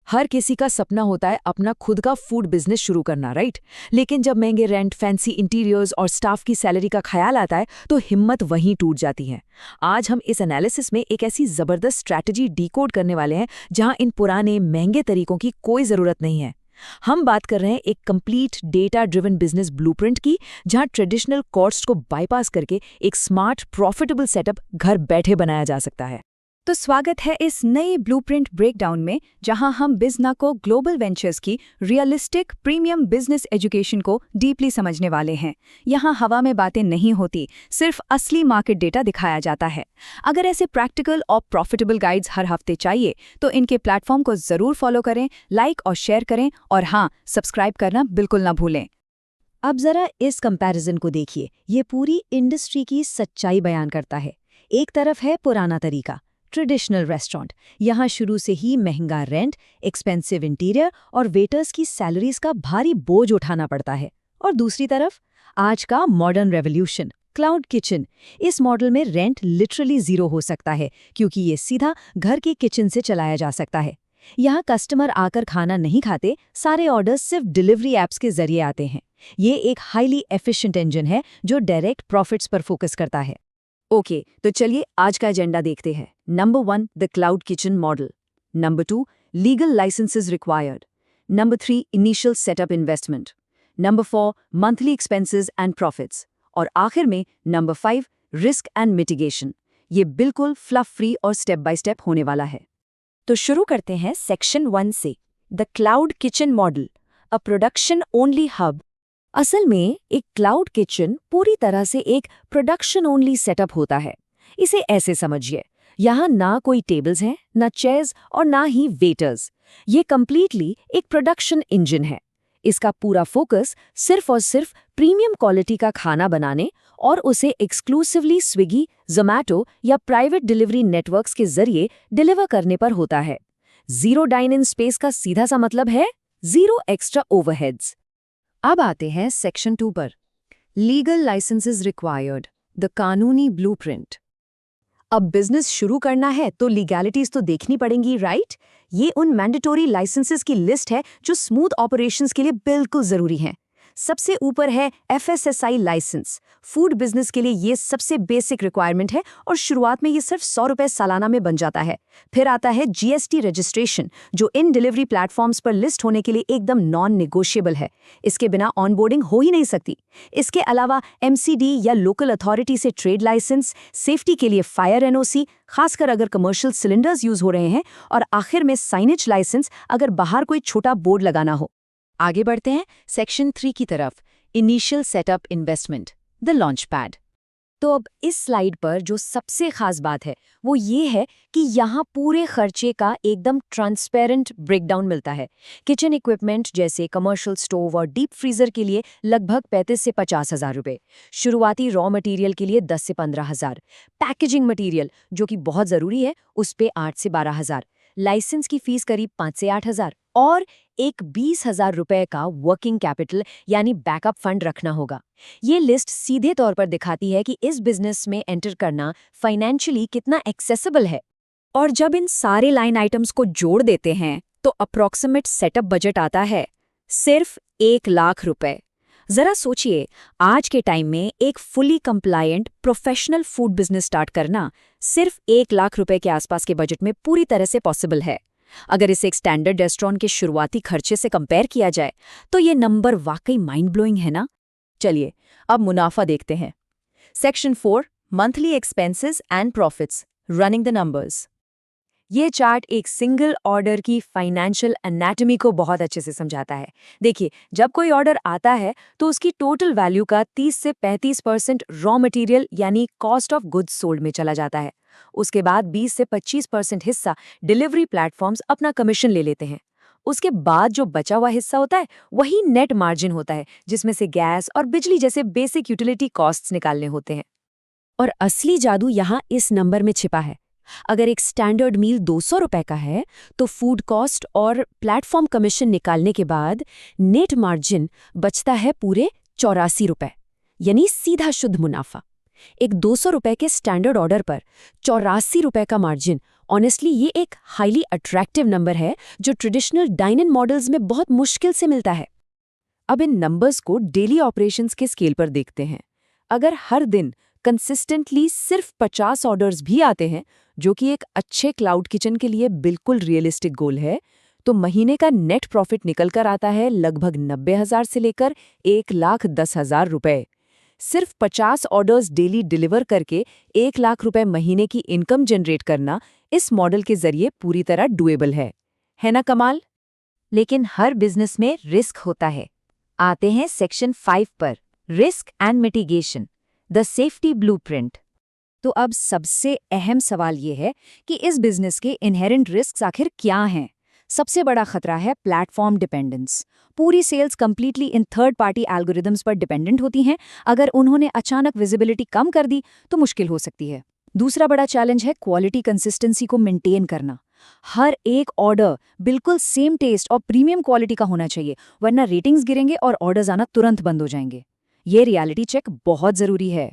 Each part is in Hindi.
हर किसी का सपना होता है अपना खुद का फूड बिजनेस शुरू करना, राइट? लेकिन जब महंगे रेंट, फैंसी इंटीरियर्स और स्टाफ की सैलरी का ख्याल आता है तो हिम्मत वहीं टूट जाती है। आज हम इस एनालिसिस में एक ऐसी जबरदस्त स्ट्रैटेजी डिकोड करने वाले हैं जहां इन पुराने महंगे तरीकों की कोई जरूरत नहीं है। हम बात कर रहे हैं एक complete data driven business blueprint की, जहां ट्रेडिशनल कॉस्ट को बाईपास करके एक स्मार्ट प्रॉफिटेबल सेटअप घर बैठे बनाया जा सकता है। तो स्वागत है इस नए ब्लूप्रिंट ब्रेकडाउन में, जहां हम बिजना को ग्लोबल वेंचर्स की रियलिस्टिक प्रीमियम बिजनेस एजुकेशन को डीपली समझने वाले हैं। यहां हवा में बातें नहीं होती, सिर्फ असली मार्केट डेटा दिखाया जाता है। अगर ऐसे प्रैक्टिकल और प्रॉफिटेबल गाइड्स हर हफ्ते चाहिए तो इनके प्लेटफॉर्म को जरूर फॉलो करें, लाइक और शेयर करें, और हाँ, सब्सक्राइब करना बिल्कुल ना भूलें। अब जरा इस कंपैरिजन को देखिए, ये पूरी इंडस्ट्री की सच्चाई बयान करता है। एक तरफ है पुराना तरीका, ट्रेडिशनल रेस्टोरेंट, यहाँ शुरू से ही महंगा रेंट, एक्सपेंसिव इंटीरियर और वेटर्स की सैलरीज का भारी बोझ उठाना पड़ता है। और दूसरी तरफ आज का मॉडर्न रेवोल्यूशन, क्लाउड किचन। इस मॉडल में रेंट लिटरली जीरो हो सकता है, क्योंकि ये सीधा घर के किचन से चलाया जा सकता है। यहाँ कस्टमर आकर खाना नहीं खाते, सारे ऑर्डर्स सिर्फ डिलीवरी ऐप्स के जरिए आते हैं। ये एक हाईली एफिशिएंट इंजन है जो डायरेक्ट प्रॉफिट्स पर फोकस करता है। ओके, तो चलिए आज का एजेंडा देखते हैं। Number 1, the cloud kitchen model. Number 2, legal licenses required. Number 3, initial setup investment. Number 4, monthly expenses and profits. और आखिर में नंबर 5, रिस्क एंड मिटिगेशन। ये बिल्कुल फ्लफ फ्री और स्टेप बाय स्टेप होने वाला है। तो शुरू करते हैं सेक्शन 1 से, the cloud kitchen model, a production only hub. असल में एक क्लाउड किचन पूरी तरह से एक प्रोडक्शन ओनली सेटअप होता है। इसे ऐसे समझिए, यहाँ ना कोई टेबल्स हैं, ना चेयर्स और ना ही वेटर्स। ये कंप्लीटली एक प्रोडक्शन इंजन है। इसका पूरा फोकस सिर्फ और सिर्फ प्रीमियम क्वालिटी का खाना बनाने और उसे एक्सक्लूसिवली स्विगी, जोमैटो या प्राइवेट डिलीवरी नेटवर्क्स के जरिए डिलीवर करने पर होता है। जीरो डाइन इन स्पेस का सीधा सा मतलब है जीरो एक्स्ट्रा ओवरहेड्स। अब आते हैं सेक्शन 2 पर, लीगल लाइसेंसेस रिक्वायर्ड, द कानूनी ब्लूप्रिंट। अब बिजनेस शुरू करना है तो लीगैलिटीज तो देखनी पड़ेंगी, राइट? ये उन मैंडेटोरी लाइसेंसेस की लिस्ट है जो स्मूथ ऑपरेशंस के लिए बिल्कुल जरूरी हैं। सबसे ऊपर है FSSAI लाइसेंस। फूड बिजनेस के लिए ये सबसे बेसिक रिक्वायरमेंट है और शुरुआत में ये सिर्फ 100 रुपए सालाना में बन जाता है। फिर आता है GST रजिस्ट्रेशन, जो इन डिलीवरी प्लेटफॉर्म्स पर लिस्ट होने के लिए एकदम नॉन नेगोशिएबल है। इसके बिना ऑनबोर्डिंग हो ही नहीं सकती। इसके अलावा MCD या लोकल अथॉरिटी से ट्रेड लाइसेंस, सेफ्टी के लिए फायर NOC, खासकर अगर कमर्शियल सिलेंडर्स यूज हो रहे हैं, और आखिर में साइनेज लाइसेंस अगर बाहर कोई छोटा बोर्ड लगाना हो। आगे बढ़ते हैं सेक्शन 3 की तरफ, initial setup investment, the launch pad. तो अब इस स्लाइड पर जो सबसे खास बात है वो ये है कि यहाँ पूरे खर्चे का एकदम ट्रांसपेरेंट ब्रेकडाउन मिलता है। किचन इक्विपमेंट जैसे कमर्शियल स्टोव और डीप फ्रीजर के लिए लगभग 35 से 50 हज़ार रुपये, शुरुआती रॉ मटेरियल के लिए 10 से 15 हज़ार, पैकेजिंग मटेरियल जो कि बहुत ज़रूरी है उस पे 8 से 12 हज़ार, लाइसेंस की फीस करीब 5 से 8 हज़ार, और एक 20,000 रुपए का वर्किंग कैपिटल यानी बैकअप फंड रखना होगा। ये लिस्ट सीधे तौर पर दिखाती है कि इस बिजनेस में एंटर करना फाइनेंशियली कितना एक्सेसिबल है। और जब इन सारे लाइन आइटम्स को जोड़ देते हैं तो अप्रॉक्सिमेट सेटअप बजट आता है सिर्फ 1 लाख रुपए। जरा सोचिए, आज के टाइम में एक fully compliant professional food business start करना सिर्फ 1 लाख रुपए के आसपास के बजट में पूरी तरह से पॉसिबल है। अगर इसे एक स्टैंडर्ड रेस्टोरेंट के शुरुआती खर्चे से कंपेयर किया जाए तो ये नंबर वाकई माइंड ब्लोइंग है ना? चलिए अब मुनाफा देखते हैं। Section 4, monthly expenses and profits, running the numbers. ये चार्ट एक सिंगल ऑर्डर की फाइनेंशियल एनाटॉमी को बहुत अच्छे से समझाता है। देखिए, जब कोई ऑर्डर आता है तो उसकी टोटल वैल्यू का 30 से 35% रॉ मटेरियल यानी कॉस्ट ऑफ गुड्स सोल्ड में चला जाता है। उसके बाद 20 से 25% हिस्सा डिलीवरी प्लेटफॉर्म्स अपना कमीशन ले लेते हैं। उसके बाद जो बचा हुआ हिस्सा होता है वही नेट मार्जिन होता है, जिसमें से गैस और बिजली जैसे बेसिक यूटिलिटी कॉस्ट्स निकालने होते हैं। और असली जादू यहाँ इस नंबर में छिपा है। अगर एक स्टैंडर्ड मील 200 रुपए का है तो फूड कॉस्ट और प्लेटफॉर्म कमीशन निकालने के बाद नेट मार्जिन बचता है पूरे 84 रुपए, यानी सीधा शुद्ध मुनाफा। एक 200 रुपए के स्टैंडर्ड ऑर्डर पर 84 रुपए का मार्जिन ऑनेस्टली ये एक हाईली अट्रैक्टिव नंबर है जो ट्रेडिशनल डाइन इन मॉडल्स में बहुत मुश्किल से मिलता है। अब इन नंबर्स को डेली ऑपरेशंस के स्केल पर देखते हैं। अगर हर दिन कंसिस्टेंटली सिर्फ 50 ऑर्डर्स भी आते हैं, जो कि एक अच्छे क्लाउड किचन के लिए बिल्कुल रियलिस्टिक गोल है, तो महीने का नेट प्रॉफिट निकल कर आता है लगभग 90,000 से लेकर 1,10,000 रुपए। सिर्फ 50 ऑर्डर्स डेली डिलीवर करके 1 लाख रुपए महीने की इनकम जनरेट करना इस मॉडल के जरिए पूरी तरह डुएबल है ना कमाल? लेकिन हर बिजनेस में रिस्क होता है। आते हैं सेक्शन 5 पर, risk and mitigation, the safety blueprint. तो अब सबसे अहम सवाल ये है कि इस बिजनेस के इनहेरेंट रिस्क आखिर क्या हैं? सबसे बड़ा खतरा है प्लेटफॉर्म डिपेंडेंस। पूरी sales completely in third party algorithms पर डिपेंडेंट होती हैं। अगर उन्होंने अचानक विजिबिलिटी कम कर दी तो मुश्किल हो सकती है। दूसरा बड़ा चैलेंज है क्वालिटी कंसिस्टेंसी को मेंटेन करना। हर एक ऑर्डर बिल्कुल सेम टेस्ट और प्रीमियम क्वालिटी का होना चाहिए, वरना रेटिंग्स गिरेंगे और ऑर्डर्स आना तुरंत बंद हो जाएंगे। ये रियलिटी चेक बहुत जरूरी है।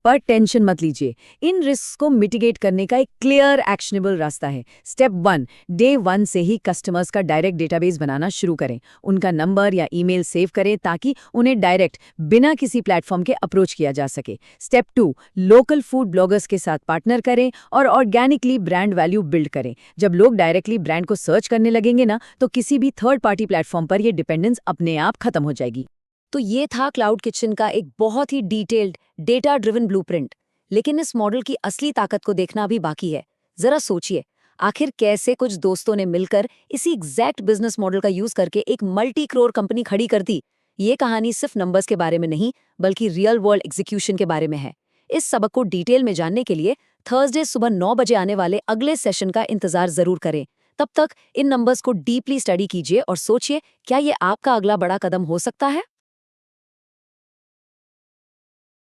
पर टेंशन मत लीजिए, इन रिस्क को मिटिगेट करने का एक क्लियर एक्शनेबल रास्ता है। स्टेप 1, डे 1 से ही कस्टमर्स का डायरेक्ट डेटाबेस बनाना शुरू करें। उनका नंबर या ईमेल सेव करें ताकि उन्हें डायरेक्ट बिना किसी प्लेटफॉर्म के अप्रोच किया जा सके। स्टेप 2, लोकल फूड ब्लॉगर्स के साथ पार्टनर करें और ऑर्गेनिकली ब्रांड वैल्यू बिल्ड करें। जब लोग डायरेक्टली ब्रांड को सर्च करने लगेंगे ना, तो किसी भी थर्ड पार्टी प्लेटफॉर्म पर ये डिपेंडेंस अपने आप खत्म हो जाएगी। तो ये था क्लाउड किचन का एक बहुत ही डिटेल्ड डेटा ड्रिवन ब्लूप्रिंट। लेकिन इस मॉडल की असली ताकत को देखना अभी बाकी है। जरा सोचिए, आखिर कैसे कुछ दोस्तों ने मिलकर इसी एग्जैक्ट बिजनेस मॉडल का यूज करके एक मल्टी क्रोर कंपनी खड़ी कर दी। ये कहानी सिर्फ नंबर्स के बारे में नहीं, बल्कि रियल वर्ल्ड एग्जीक्यूशन के बारे में है। इस सबक को डिटेल में जानने के लिए थर्सडे सुबह 9 बजे आने वाले अगले सेशन का इंतजार जरूर करें। तब तक इन नंबर्स को डीपली स्टडी कीजिए और सोचिए, क्या ये आपका अगला बड़ा कदम हो सकता है?